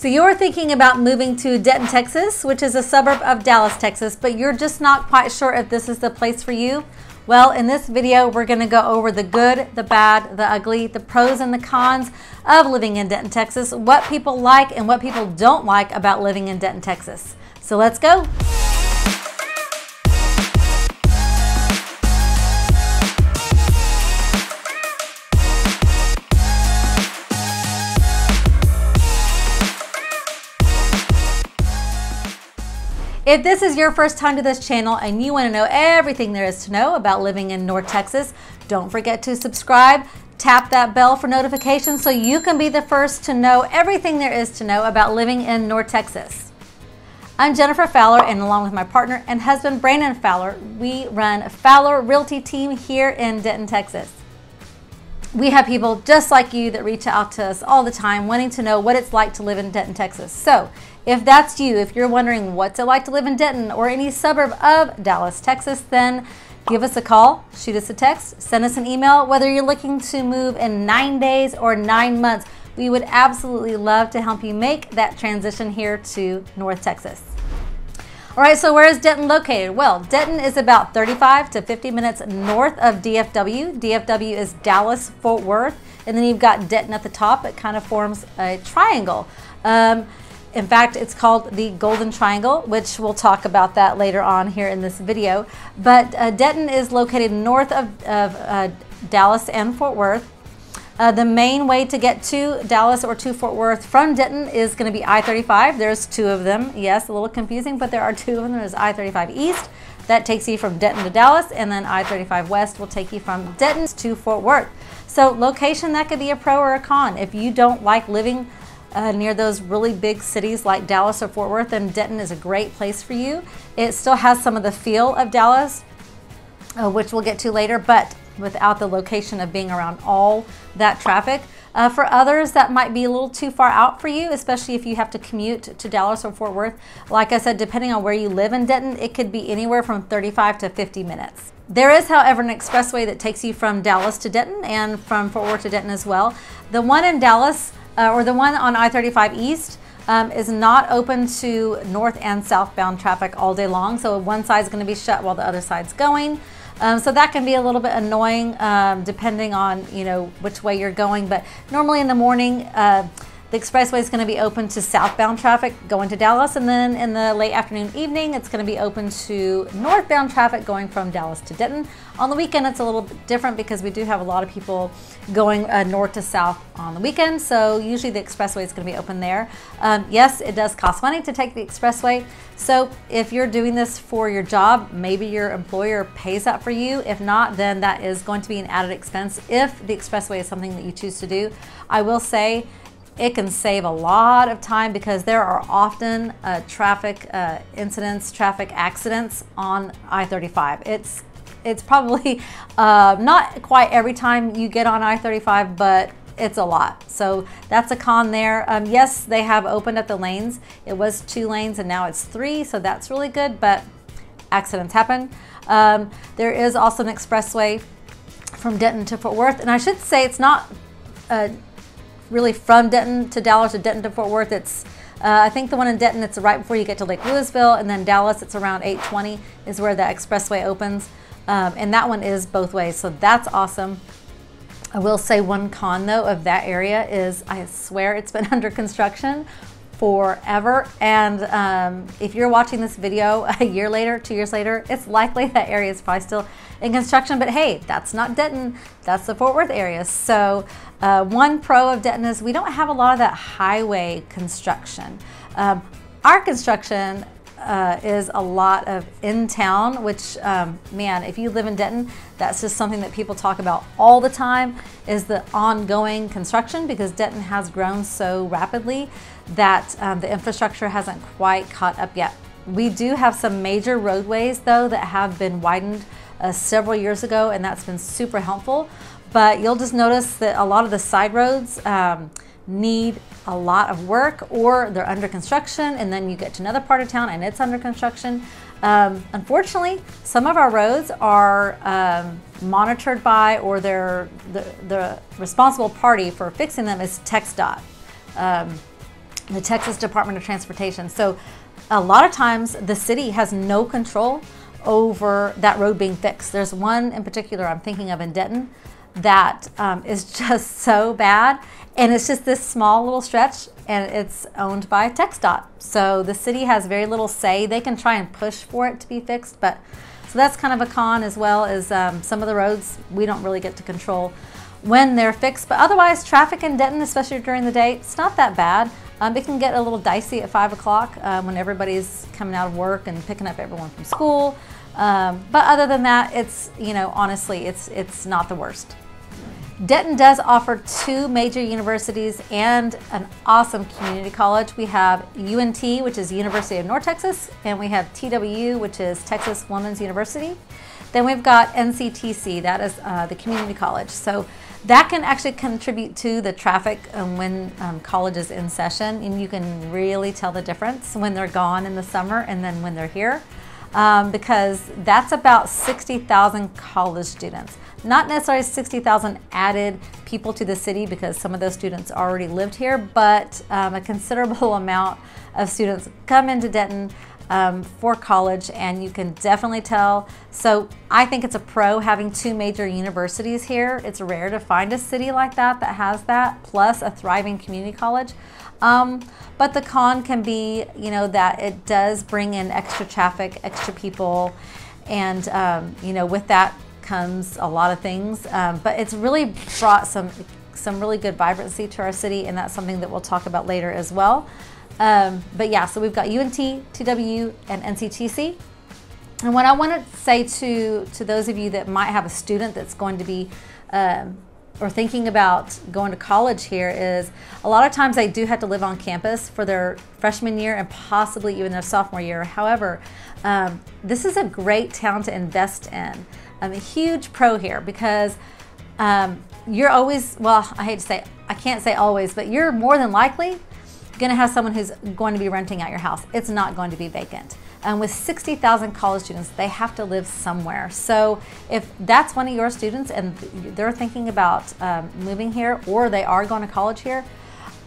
So you're thinking about moving to Denton, Texas, which is a suburb of Dallas, Texas, but you're just not quite sure if this is the place for you? Well, in this video, we're going to go over the good, the bad, the ugly, the pros and the cons of living in Denton, Texas, what people like and what people don't like about living in Denton, Texas. So let's go. If this is your first time to this channel and you want to know everything there is to know about living in North Texas, don't forget to subscribe, tap that bell for notifications so you can be the first to know everything there is to know about living in North Texas. I'm Jennifer Fowler, and along with my partner and husband Brandon Fowler, we run Fowler Realty Team here in Denton, Texas. We have people just like you that reach out to us all the time wanting to know what it's like to live in Denton, Texas. So if that's you, if you're wondering what's it like to live in Denton or any suburb of Dallas, Texas, then give us a call, shoot us a text, send us an email. Whether you're looking to move in 9 days or 9 months, we would absolutely love to help you make that transition here to North Texas. All right, so where is Denton located? Well, Denton is about 35 to 50 minutes north of DFW. DFW is Dallas, Fort Worth, and then you've got Denton at the top. It kind of forms a triangle. In fact, it's called the Golden Triangle, which we'll talk about that later on here in this video. But Denton is located north of Dallas and Fort Worth. The main way to get to Dallas or to Fort Worth from Denton is going to be I-35. There's two of them. Yes, a little confusing, but there are two of them. There's I-35 East. That takes you from Denton to Dallas, and then I-35 West will take you from Denton to Fort Worth. So location, that could be a pro or a con. If you don't like living near those really big cities like Dallas or Fort Worth, then Denton is a great place for you. It still has some of the feel of Dallas, which we'll get to later, but without the location of being around all that traffic. For others, that might be a little too far out for you, especially if you have to commute to Dallas or Fort Worth. Like I said, depending on where you live in Denton, it could be anywhere from 35 to 50 minutes. There is, however, an expressway that takes you from Dallas to Denton and from Fort Worth to Denton as well. The one in Dallas, or the one on I-35 East, is not open to north and southbound traffic all day long. So one side is going to be shut while the other side's going. So that can be a little bit annoying depending on which way you're going. But normally in the morning, the expressway is going to be open to southbound traffic going to Dallas, and then in the late afternoon, evening, it's going to be open to northbound traffic going from Dallas to Denton. On the weekend, it's a little bit different because we do have a lot of people going north to south on the weekend, so usually the expressway is going to be open there. Yes, it does cost money to take the expressway, so if you're doing this for your job, maybe your employer pays that for you. If not, then that is going to be an added expense if the expressway is something that you choose to do. I will say, it can save a lot of time because there are often traffic incidents, traffic accidents on I-35. It's probably not quite every time you get on I-35, but it's a lot. So that's a con there. Yes, they have opened up the lanes. It was 2 lanes and now it's 3, so that's really good, but accidents happen. There is also an expressway from Denton to Fort Worth, and I should say it's not really from Denton to Dallas or Denton to Fort Worth. It's I think the one in Denton, it's right before you get to Lake Louisville, and then Dallas, it's around 820 is where the expressway opens, and that one is both ways, so that's awesome. I will say one con though of that area is I swear it's been under construction forever, and if you're watching this video a year later, 2 years later, it's likely that area is probably still in construction, but hey, that's not Denton, that's the Fort Worth area. So one pro of Denton is we don't have a lot of that highway construction. Our construction is a lot of in town, which man, if you live in Denton, that's just something that people talk about all the time, is the ongoing construction, because Denton has grown so rapidly that the infrastructure hasn't quite caught up yet. We do have some major roadways though that have been widened several years ago, and that's been super helpful, but you'll just notice that a lot of the side roads need a lot of work, or they're under construction, and then you get to another part of town and it's under construction. Unfortunately, some of our roads are monitored by, or the responsible party for fixing them is TxDOT. the Texas Department of Transportation. So a lot of times the city has no control over that road being fixed. There's one in particular I'm thinking of in Denton that is just so bad, and it's just this small little stretch, and it's owned by TxDOT. So the city has very little say. They can try and push for it to be fixed, but so that's kind of a con, as well as some of the roads we don't really get to control when they're fixed. But otherwise, traffic in Denton, especially during the day, it's not that bad. It can get a little dicey at 5 o'clock when everybody's coming out of work and picking up everyone from school. But other than that, it's, you know, honestly, it's not the worst. Denton does offer 2 major universities and an awesome community college. We have UNT, which is University of North Texas, and we have TWU, which is Texas Women's University. Then we've got NCTC, that is the community college. So that can actually contribute to the traffic when college is in session, and you can really tell the difference when they're gone in the summer and then when they're here, because that's about 60,000 college students. Not necessarily 60,000 added people to the city, because some of those students already lived here, but a considerable amount of students come into Denton for college, and you can definitely tell. So I think it's a pro having 2 major universities here. It's rare to find a city like that has that, plus a thriving community college. But the con can be, you know, that it does bring in extra traffic, extra people, and you know, with that comes a lot of things. But it's really brought some really good vibrancy to our city, and that's something that we'll talk about later as well. But yeah, so we've got UNT, TWU, and NCTC. And what I want to say to those of you that might have a student that's going to be or thinking about going to college here is, a lot of times they do have to live on campus for their freshman year and possibly even their sophomore year. However, this is a great town to invest in. I'm a huge pro here, because you're always, well, I hate to say, I can't say always, but you're more than likely going to have someone who's going to be renting out your house. It's not going to be vacant. With 60,000 college students, they have to live somewhere. So if that's one of your students and they're thinking about moving here, or they are going to college here,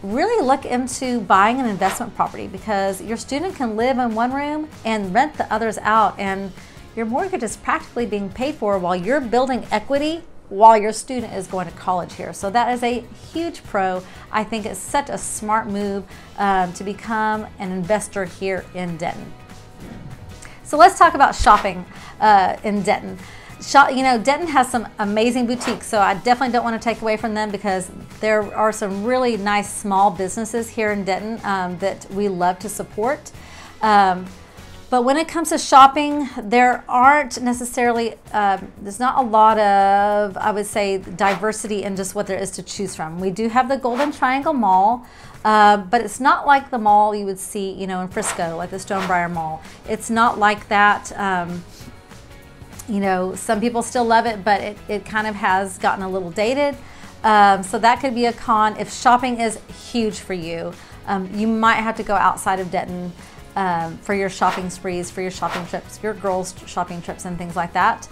really look into buying an investment property, because your student can live in one room and rent the others out, and your mortgage is practically being paid for while you're building equity while your student is going to college here. So that is a huge pro. I think it's such a smart move to become an investor here in Denton. So let's talk about shopping in Denton. You know, Denton has some amazing boutiques, so I definitely don't want to take away from them, because there are some really nice small businesses here in Denton that we love to support. But when it comes to shopping, there aren't necessarily, there's not a lot of, I would say, diversity in just what there is to choose from. We do have the Golden Triangle Mall, but it's not like the mall you would see, you know, in Frisco, like the Stonebriar Mall. It's not like that. You know, some people still love it, but it kind of has gotten a little dated. So that could be a con. If shopping is huge for you, you might have to go outside of Denton for your shopping sprees, for your shopping trips, your girls' shopping trips and things like that.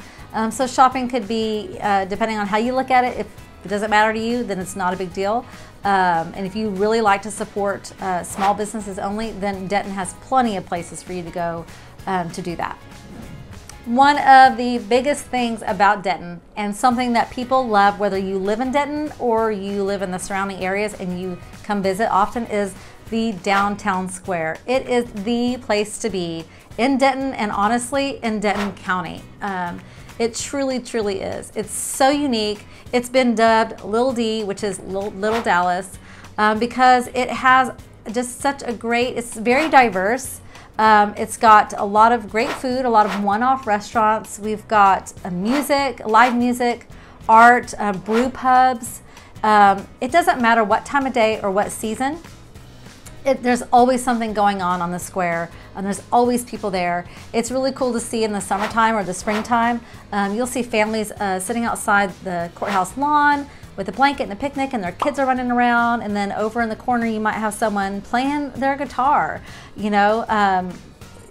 So shopping could be, depending on how you look at it, if it doesn't matter to you, then it's not a big deal. And if you really like to support small businesses only, then Denton has plenty of places for you to go to do that. One of the biggest things about Denton, and something that people love, whether you live in Denton or you live in the surrounding areas and you come visit often, is the downtown square. It is the place to be in Denton, and honestly in Denton County. It truly, truly is. It's so unique. It's been dubbed Little D, which is Little Dallas, because it has just such a great, it's very diverse. It's got a lot of great food, a lot of one-off restaurants. We've got music, live music, art, brew pubs. It doesn't matter what time of day or what season. There's always something going on the square, and there's always people there. It's really cool to see in the summertime or the springtime. You'll see families sitting outside the courthouse lawn with a blanket and a picnic, and their kids are running around, and then over in the corner you might have someone playing their guitar, you know,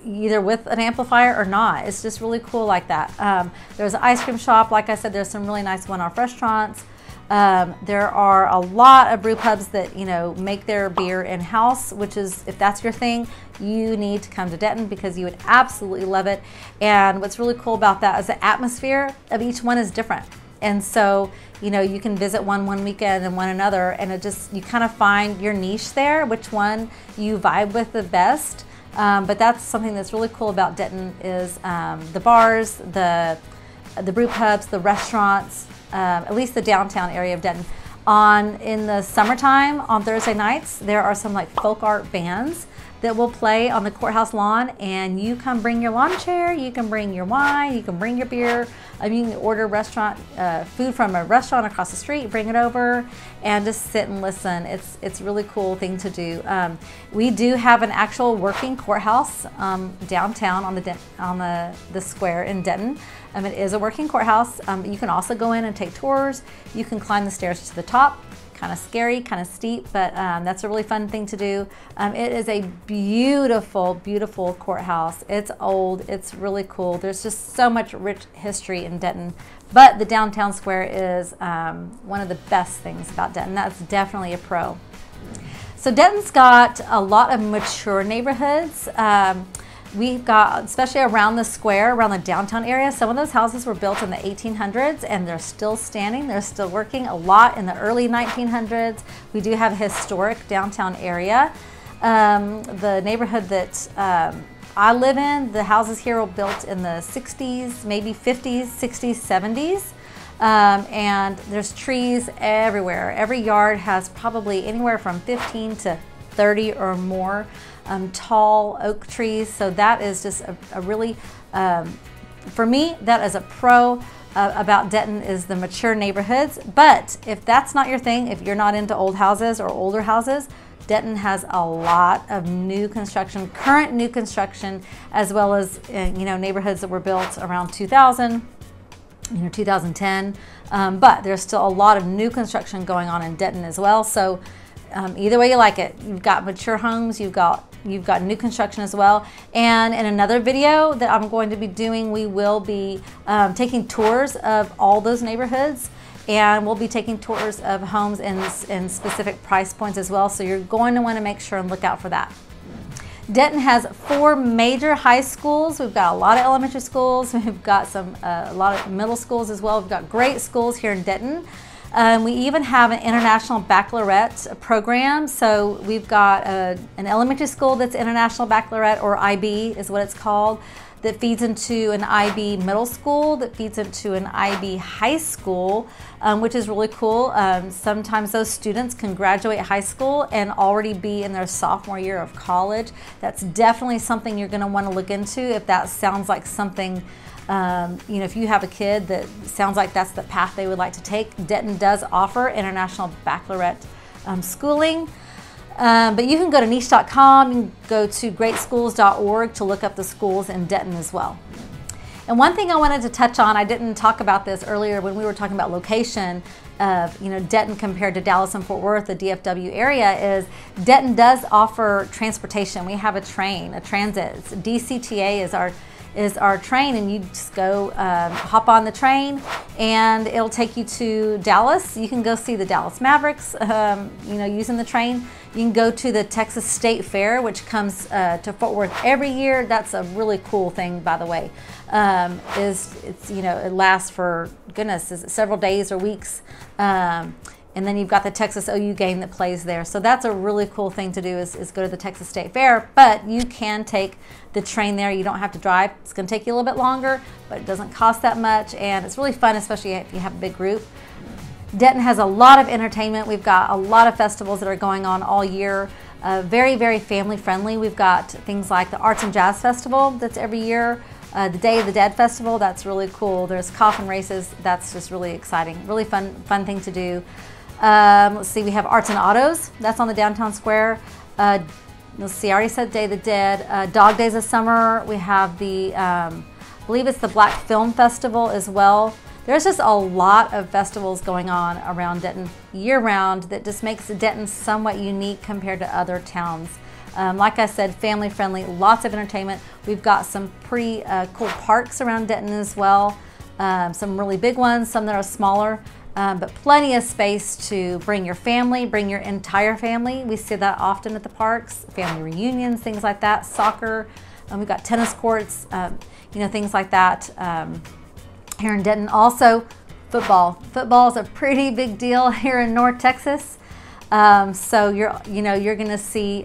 either with an amplifier or not. It's just really cool like that. There's an ice cream shop. Like I said, there's some really nice one-off restaurants. There are a lot of brew pubs that, you know, make their beer in-house, which is, if that's your thing, you need to come to Denton because you would absolutely love it. And what's really cool about that is the atmosphere of each one is different. And so, you know, you can visit one weekend and one another, and it just, you kind of find your niche there, which one you vibe with the best. But that's something that's really cool about Denton is the bars, the brew pubs, the restaurants, at least the downtown area of Denton. In the summertime, on Thursday nights, there are some like folk art bands that will play on the courthouse lawn, and you come bring your lawn chair, you can bring your wine, you can bring your beer. You can order restaurant food from a restaurant across the street, bring it over, and just sit and listen. It's a really cool thing to do. We do have an actual working courthouse downtown on the square in Denton. It is a working courthouse. You can also go in and take tours. You can climb the stairs to the top. Kind of scary, kind of steep, but that's a really fun thing to do. It is a beautiful, beautiful courthouse. It's old, it's really cool. There's just so much rich history in Denton, but the downtown square is one of the best things about Denton. That's definitely a pro. So Denton's got a lot of mature neighborhoods. We've got, especially around the square, around the downtown area, some of those houses were built in the 1800s and they're still standing, they're still working. A lot in the early 1900s. We do have a historic downtown area. The neighborhood that I live in, the houses here were built in the 60s, maybe 50s, 60s, 70s. And there's trees everywhere. Every yard has probably anywhere from 15 to 30 or more tall oak trees. So that is just a really, for me, that is a pro about Denton is the mature neighborhoods. But if that's not your thing, if you're not into old houses or older houses, Denton has a lot of new construction, current new construction, as well as, you know, neighborhoods that were built around 2000, you know, 2010. But there's still a lot of new construction going on in Denton as well. So either way you like it, you've got mature homes, you've got new construction as well. And in another video that I'm going to be doing, we will be taking tours of all those neighborhoods, and we'll be taking tours of homes in specific price points as well. So you're going to want to make sure and look out for that. Denton has 4 major high schools. We've got a lot of elementary schools. We've got a lot of middle schools as well. We've got great schools here in Denton. We even have an international baccalaureate program. So we've got an elementary school that's international baccalaureate, or IB is what it's called, that feeds into an IB middle school, that feeds into an IB high school, which is really cool. Sometimes those students can graduate high school and already be in their sophomore year of college. That's definitely something you're going to want to look into if that sounds like something. You know, if you have a kid that sounds like that's the path they would like to take, Denton does offer international baccalaureate schooling. But you can go to niche.com, you can go to greatschools.org to look up the schools in Denton as well. And one thing I wanted to touch on, I didn't talk about this earlier when we were talking about location of, you know, Denton compared to Dallas and Fort Worth, the DFW area, is Denton does offer transportation. We have a train, a transit. DCTA is our train, and you just go hop on the train and it'll take you to Dallas. You can go see the Dallas Mavericks, you know, using the train. You can go to the Texas State Fair, which comes to Fort Worth every year. That's a really cool thing, by the way. It's, you know, it lasts for, goodness, is it several days or weeks. And then you've got the Texas OU game that plays there. So that's a really cool thing to do is go to the Texas State Fair. But you can take the train there. You don't have to drive. It's going to take you a little bit longer, but it doesn't cost that much. And it's really fun, especially if you have a big group. Denton has a lot of entertainment. We've got a lot of festivals that are going on all year. Very, very family friendly. We've got things like the Arts and Jazz Festival that's every year. The Day of the Dead Festival, that's really cool. There's coffin races. That's just really exciting. Really fun thing to do. Let's see, we have Arts and Autos. That's on the downtown square. Let's see, I already said Day of the Dead. Dog Days of Summer. We have the, I believe it's the Black Film Festival as well. There's just a lot of festivals going on around Denton year-round that just makes Denton somewhat unique compared to other towns. Like I said, family-friendly, lots of entertainment. We've got some pretty cool parks around Denton as well. Some really big ones, some that are smaller. but plenty of space to bring your family, bring your entire family. We see that often at the parks, family reunions, things like that, soccer. We've got tennis courts, you know, things like that here in Denton. Also, football. Football is a pretty big deal here in North Texas. So you're going to see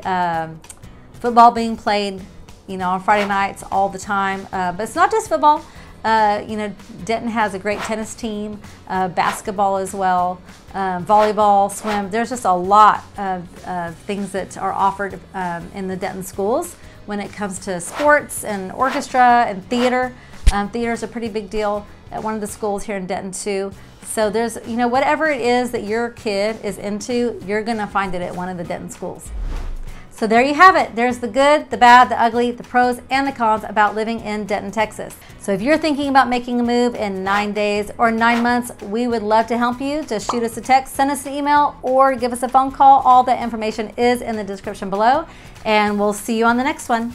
football being played, you know, on Friday nights all the time. But it's not just football. You know, Denton has a great tennis team, basketball as well, volleyball, swim. There's just a lot of things that are offered in the Denton schools when it comes to sports and orchestra and theater. Theater is a pretty big deal at one of the schools here in Denton too. So there's, you know, whatever it is that your kid is into, you're gonna find it at one of the Denton schools. So there you have it. There's the good, the bad, the ugly, the pros and the cons about living in Denton, Texas. So if you're thinking about making a move in 9 days or 9 months, we would love to help you. Just shoot us a text, send us an email, or give us a phone call. All that information is in the description below, and we'll see you on the next one.